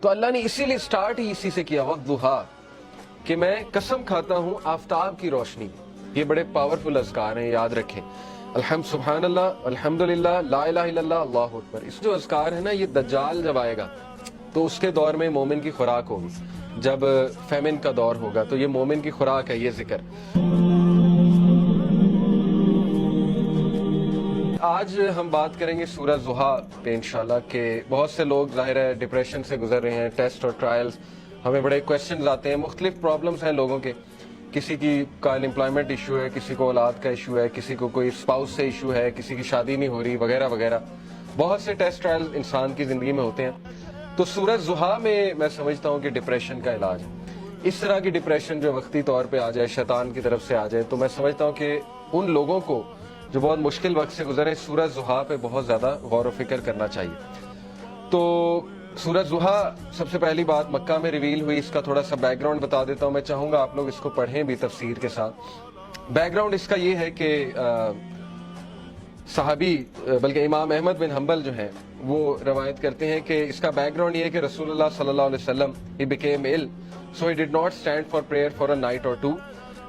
تو اللہ نے اسی لیے سٹارٹ ہی اسی سے کیا، وقت ضحیٰ، کہ میں قسم کھاتا ہوں آفتاب کی روشنی۔ یہ بڑے پاورفل اذکار ہیں، یاد رکھیں۔ الحمد سبحان اللہ، الحمدللہ، لا الہ الا اللہ، اللہ اکبر۔ اس جو اذکار ہے نا، یہ دجال جب آئے گا تو اس کے دور میں مومن کی خوراک ہوگی، جب فیمن کا دور ہوگا تو یہ مومن کی خوراک ہے یہ ذکر۔ آج ہم بات کریں گے سورہ ضحیٰ پہ انشاءاللہ، کہ بہت سے لوگ ظاہر ہے ڈپریشن سے گزر رہے ہیں، ٹیسٹ اور ٹرائلز، ہمیں بڑے کویسچنز آتے ہیں، مختلف پرابلمز ہیں لوگوں کے، کسی کی کا انمپلائمنٹ ایشو ہے، کسی کو اولاد کا ایشو ہے، کسی کو کوئی اسپاؤس سے ایشو ہے، کسی کی شادی نہیں ہو رہی وغیرہ وغیرہ، بہت سے ٹیسٹ ٹرائلز انسان کی زندگی میں ہوتے ہیں۔ تو سورہ ضحیٰ میں سمجھتا ہوں کہ ڈپریشن کا علاج ہے۔ اس طرح کی ڈپریشن جو وقتی طور پہ آ جائے، شیطان کی طرف سے آ جائے، تو میں سمجھتا ہوں کہ ان لوگوں کو جو بہت مشکل وقت سے گزرے، سورہ ضحیٰ پہ بہت زیادہ غور و فکر کرنا چاہیے۔ تو سورہ ضحیٰ سب سے پہلی بات مکہ میں ریویل ہوئی، اس کا تھوڑا سا بیک گراؤنڈ بتا دیتا ہوں، میں چاہوں گا آپ لوگ اس کو پڑھیں بھی تفسیر کے ساتھ۔ بیک گراؤنڈ اس کا یہ ہے کہ صحابی بلکہ امام احمد بن حنبل جو ہیں وہ روایت کرتے ہیں کہ اس کا بیک گراؤنڈ یہ ہے کہ رسول اللہ صلی اللہ علیہ وسلم he became ill so he did not stand for prayer for a night or two.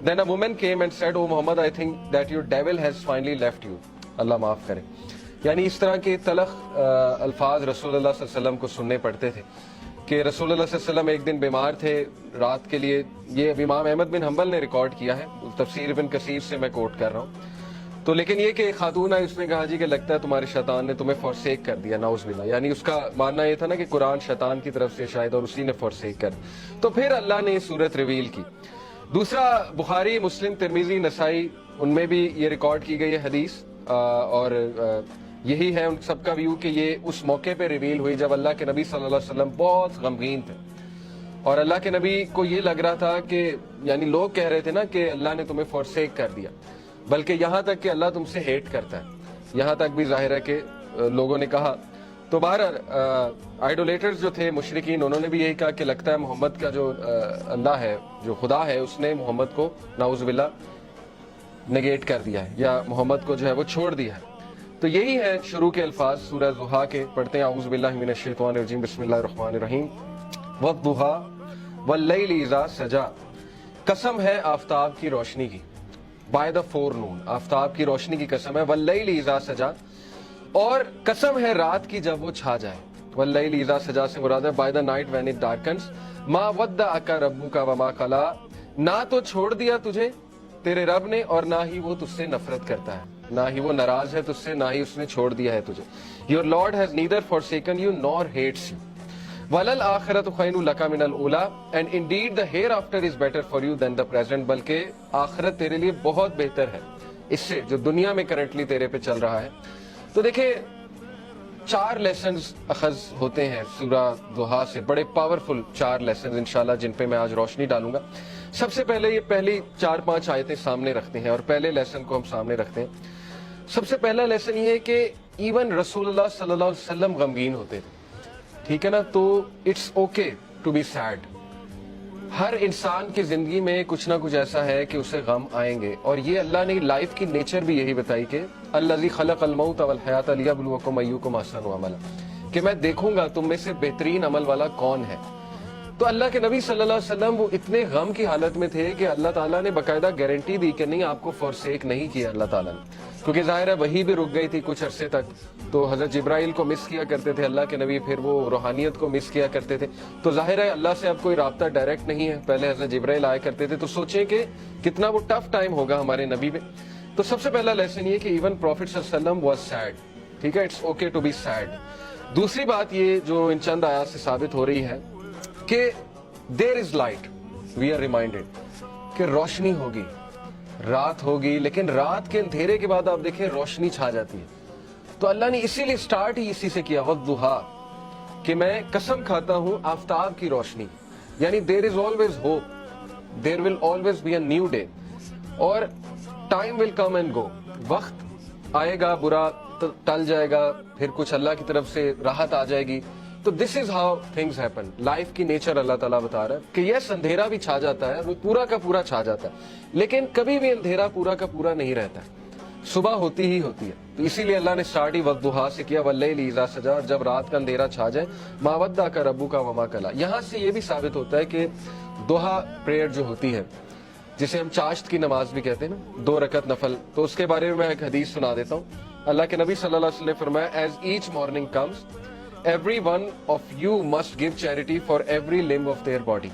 Then a woman came and said, "Oh Muhammad, I think that your devil has finally left you." اللہ معاف کرے۔ یعنی اس طرح کے تلخ الفاظ رسول اللہ صلی اللہ علیہ وسلم کو سننے پڑتے تھے کہ رسول اللہ صلی اللہ علیہ وسلم ایک دن بیمار تھے رات کے لیے۔ یہ امام احمد بن حنبل نے ریکارڈ کیا ہے، تفسیر ابن کثیر سے میں کوٹ کر رہا ہوں۔ تو لیکن یہ کہ خاتون آئی، اس نے کہا جی کہ لگتا ہے تمہارے شیطان نے تمہیں فورسیک کر دیا، نعوذ باللہ۔ یعنی اس کا ماننا یہ تھا نا کہ قرآن شیطان کی طرف سے شاید، اور اسی نے فورسیک کر دیا۔ تو پھر اللہ نے سورت ریویل کی۔ دوسرا، بخاری، مسلم، ترمذی، نسائی، ان میں بھی یہ ریکارڈ کی گئی ہے حدیث، اور یہی ہے ان سب کا ویو کہ یہ اس موقع پہ ریویل ہوئی جب اللہ کے نبی صلی اللہ علیہ وسلم بہت غمگین تھے، اور اللہ کے نبی کو یہ لگ رہا تھا کہ یعنی لوگ کہہ رہے تھے نا کہ اللہ نے تمہیں فورسیک کر دیا، بلکہ یہاں تک کہ اللہ تم سے ہیٹ کرتا ہے، یہاں تک بھی ظاہر ہے کہ لوگوں نے کہا۔ تو بہرحال آئیڈولیٹرز جو تھے، مشرکین، انہوں نے بھی یہی کہا کہ لگتا ہے محمد کا جو اللہ ہے، جو خدا ہے، اس نے محمد کو نعوذ باللہ نگیٹ کر دیا ہے، یا محمد کو جو ہے وہ چھوڑ دیا ہے۔ تو یہی ہے شروع کے الفاظ سورہ ضحیٰ کے، پڑھتے ہیں اعوذ باللہ من الشیطان الرجیم، بسم اللہ الرحمن الرحیم۔ والضحیٰ واللیل اذا سجا، قسم ہے آفتاب کی روشنی کی، بائی دا فور نون، آفتاب کی روشنی کی قسم ہے، واللیل اذا سجا، اور قسم ہے رات کی جب وہ چھا جائے۔ واللیل اذا سجا سے مراد ہے by the night when it darkness, ما ودعک ربک وما قلی، نہ تو چھوڑ دیا تجھے تیرے رب نے، اور نہ ہی وہ تجھ سے نفرت کرتا ہے، نہ ہی وہ ناراض ہے تجھ سے، نہ ہی اس نے چھوڑ دیا ہے تجھے۔ Your Lord has neither forsaken you nor hates you. وَلَلْآخِرَةُ خَيْرٌ لَكَ مِنَ الْأُولَىٰ، and indeed the hereafter is better for you than the present، بلکہ آخرت تیرے لیے بہت بہتر ہے اس سے جو دنیا میں کرنٹلی تیرے پہ چل رہا ہے۔ تو دیکھیں 4 لیسنز اخذ ہوتے ہیں سورہ ضحیٰ سے، بڑے پاورفل 4 لیسنز انشاءاللہ، جن پہ میں آج روشنی ڈالوں گا۔ سب سے پہلے یہ پہلی 4-5 آیتیں سامنے رکھتے ہیں، اور پہلے لیسن کو ہم سامنے رکھتے ہیں۔ سب سے پہلا لیسن یہ ہے کہ ایون رسول اللہ صلی اللہ علیہ وسلم غمگین ہوتے تھے، ٹھیک ہے نا؟ تو it's okay to be said. ہر انسان کی زندگی میں کچھ نہ کچھ ایسا ہے کہ اسے غم آئیں گے، اور یہ اللہ نے لائف کی نیچر بھی یہی بتائی کہ الذی خلق الموت والحیات لیبلوکم ایکم احسن عملا، کہ میں دیکھوں گا تم میں سے بہترین عمل والا کون ہے۔ تو اللہ کے نبی صلی اللہ علیہ وسلم وہ اتنے غم کی حالت میں تھے کہ اللہ تعالیٰ نے باقاعدہ گارنٹی دی کہ نہیں، آپ کو فورسیک نہیں کیا اللہ تعالیٰ نے، کیونکہ ظاہر ہے وہی بھی رک گئی تھی کچھ عرصے تک، تو حضرت جبرائیل کو مس کیا کرتے تھے اللہ کے نبی، پھر وہ روحانیت کو مس کیا کرتے تھے، تو ظاہر ہے اللہ سے اب کوئی رابطہ ڈائریکٹ نہیں ہے، پہلے حضرت جبرائیل آیا کرتے تھے، تو سوچیں کہ کتنا وہ ٹف ٹائم ہوگا ہمارے نبی پہ۔ تو سب سے پہلا لیسن یہ کہ ایون پروفٹ صلی اللہ علیہ وسلم واز سیڈ، ٹھیک ہے، it's okay to be sad. دوسری بات یہ جو ان چند آیات سے ثابت ہو رہی ہے کہ there is light, we are reminded کہ روشنی ہوگی، رات ہوگی، لیکن رات کے اندھیرے کے بعد آپ دیکھیں روشنی چھا جاتی ہے۔ تو اللہ نے اسی لیے سٹارٹ ہی اسی سے کیا، والضحیٰ، کہ میں قسم کھاتا ہوں آفتاب کی روشنی، یعنی there is always hope, there will always be a new day, اور time will come and go, وقت آئے گا، برا ٹل جائے گا، پھر کچھ اللہ کی طرف سے راحت آ جائے گی۔ تو this is how things happen, life کی نیچر اللہ تعالیٰ بتا رہا ہے کہ یس اندھیرا بھی چھا جاتا ہے، وہ پورا کا پورا چھا جاتا ہے، لیکن کبھی بھی اندھیرا پورا کا پورا نہیں رہتا ہے۔ صبح ہوتی ہی ہوتی ہے. تو اسی لیے اللہ نے اسٹارٹ ہی والضحیٰ سے کیا، واللیل اذا سجا، جب رات کا اندھیرا چھا جائے، ما ودعک ربک وما قلی. یہاں سے یہ بھی ثابت ہوتا ہے کہ دوحا پریئر جو ہوتی ہے، جسے ہم چاشت کی نماز بھی کہتے ہیں نا، 2 رکعت نفل، تو اس کے بارے میں ایک حدیث سنا دیتا ہوں. اللہ کے نبی صلی اللہ علیہ وسلم نے فرمایا، as each morning comes every one of you must give charity for every limb of their body.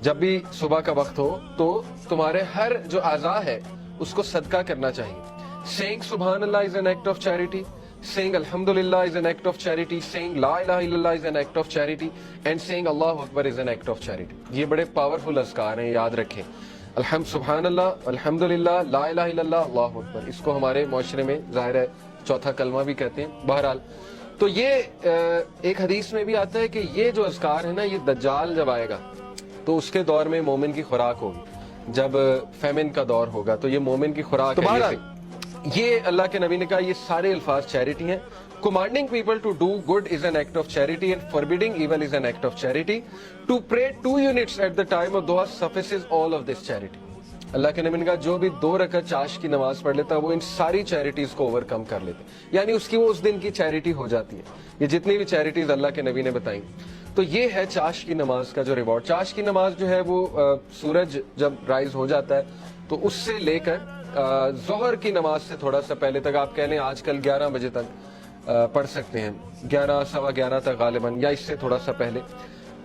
جب بھی صبح کا وقت ہو تو تمہارے ہر جو اعضاء ہے اس کو صدقہ کرنا چاہیے. سینگ سبحان اللہ is an act of charity, saying الحمدللہ is an act of charity, saying لا الہ الا اللہ is an act of charity, and saying اللہ اکبر is an act of charity. یہ بڑے پاورفل اذکار ہیں، یاد رکھیں. الحمد سبحان اللہ، الحمدللہ، لا الہ الا اللہ، اللہ اکبر. اس کو ہمارے معاشرے میں ظاہر ہے چوتھا کلمہ بھی کہتے ہیں. بہرحال تو یہ ایک حدیث میں بھی آتا ہے کہ یہ جو اذکار ہے نا، یہ دجال جب آئے گا تو اس کے دور میں مومن کی خوراک ہوگی. جب فیمن کا دور ہوگا تو یہ مومن کی خوراک ہے. یہ اللہ کے نبی نے کہا یہ سارے الفاظ چیریٹی ہیں. Commanding people to do good is an act of charity and forbidding evil is an act of charity. To pray 2 units at the time of dua suffices all of this charity. اللہ کے نبی نے کہا جو بھی 2 رکعت چاش کی نماز پڑھ لیتا وہ ان ساری چیریٹیز کو اوور کم کر لیتے، یعنی اس کی وہ اس دن کی چیریٹی ہو جاتی ہے. یہ جتنی بھی چیریٹیز اللہ کے نبی نے بتائیں، تو یہ ہے چاش کی نماز کا جو ریوارڈ. چاش کی نماز جو ہے وہ سورج جب رائز ہو جاتا ہے تو اس سے لے کر ظہر کی نماز سے تھوڑا سا پہلے تک، آپ کہہ لیں آج کل 11 بجے تک پڑھ سکتے ہیں، 11 سوا 11 تک غالباً، یا اس سے تھوڑا سا پہلے.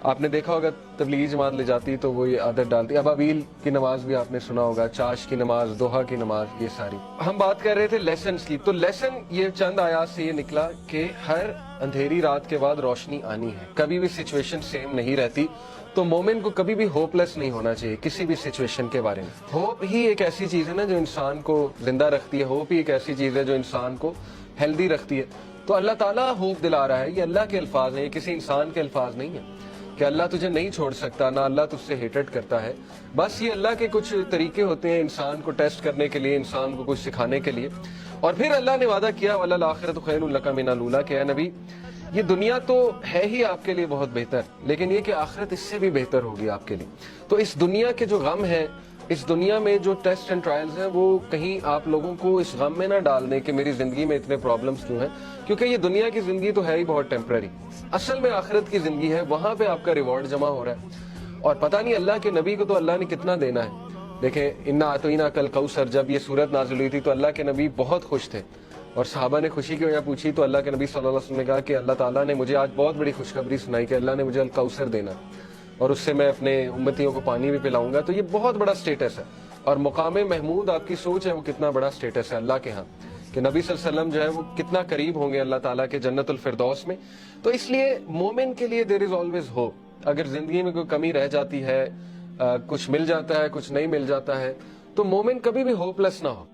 آپ نے دیکھا ہوگا تبلیغی جماعت لے جاتی تو وہ یہ عادت ڈالتی. ابابیل کی نماز بھی آپ نے سنا ہوگا، چاش کی نماز، دوحا کی نماز، یہ ساری. ہم بات کر رہے تھے لیسنز کی. تو لیسن یہ چند آیات سے یہ نکلا کہ ہر اندھیری رات کے بعد روشنی آنی ہے. کبھی بھی سچویشن سیم نہیں رہتی. تو مومن کو کبھی بھی ہوپ لیس نہیں ہونا چاہیے کسی بھی سچویشن کے بارے میں. ہوپ ہی ایک ایسی چیز ہے نا جو انسان کو زندہ رکھتی ہے. ہوپ ہی ایک ایسی چیز ہے جو انسان کو ہیلدی رکھتی ہے. تو اللہ تعالیٰ ہوپ دلا رہا ہے. یہ اللہ کے الفاظ ہیں، یہ کسی انسان کے الفاظ نہیں ہیں کہ اللہ تجھے نہیں چھوڑ سکتا، نہ اللہ تجھ سے ہیٹڈ کرتا ہے. بس یہ اللہ کے کچھ طریقے ہوتے ہیں انسان کو ٹیسٹ کرنے کے لیے، انسان کو کچھ سکھانے کے لیے. اور پھر اللہ نے وعدہ کیا وَلَلْآخِرَةُ خَيْرٌ لَكَ مِنَ الْأُولَىٰ، کہ اے نبی یہ دنیا تو ہے ہی آپ کے لیے بہت بہتر، لیکن یہ کہ آخرت اس سے بھی بہتر ہوگی آپ کے لیے. تو اس دنیا کے جو غم ہے، اس دنیا میں جو ٹیسٹ اینڈ ٹرائلز ہیں، وہ کہیں آپ لوگوں کو اس غم میں نہ ڈال دیں کہ میری زندگی میں اتنے پرابلمز کیوں ہیں، کیونکہ یہ دنیا کی زندگی تو ہے ہی بہت ٹیمپرری. اصل میں آخرت کی زندگی ہے، وہاں پہ آپ کا ریوارڈ جمع ہو رہا ہے. اور پتہ نہیں اللہ کے نبی کو تو اللہ نے کتنا دینا ہے. دیکھیں انا اعطیناک کل کوثر، جب یہ صورت نازل ہوئی تھی تو اللہ کے نبی بہت خوش تھے، اور صحابہ نے خوشی کی وجہ پوچھی تو اللہ کے نبی صلی اللہ علیہ وسلم نے کہا کہ اللہ تعالیٰ نے مجھے آج بہت بڑی خوشخبری سنائی کہ اللہ نے مجھے الکوثر دینا، اور اس سے میں اپنے امتیوں کو پانی بھی پلاؤں گا. تو یہ بہت بڑا سٹیٹس ہے، اور مقام محمود آپ کی سوچ ہے وہ کتنا بڑا سٹیٹس ہے اللہ کے ہاں، کہ نبی صلی اللہ علیہ وسلم جو ہے وہ کتنا قریب ہوں گے اللہ تعالیٰ کے جنت الفردوس میں. تو اس لیے مومن کے لیے دیر از آلویز ہوپ. اگر زندگی میں کوئی کمی رہ جاتی ہے، کچھ مل جاتا ہے، کچھ نہیں مل جاتا ہے، تو مومن کبھی بھی ہوپ لیس نہ ہو.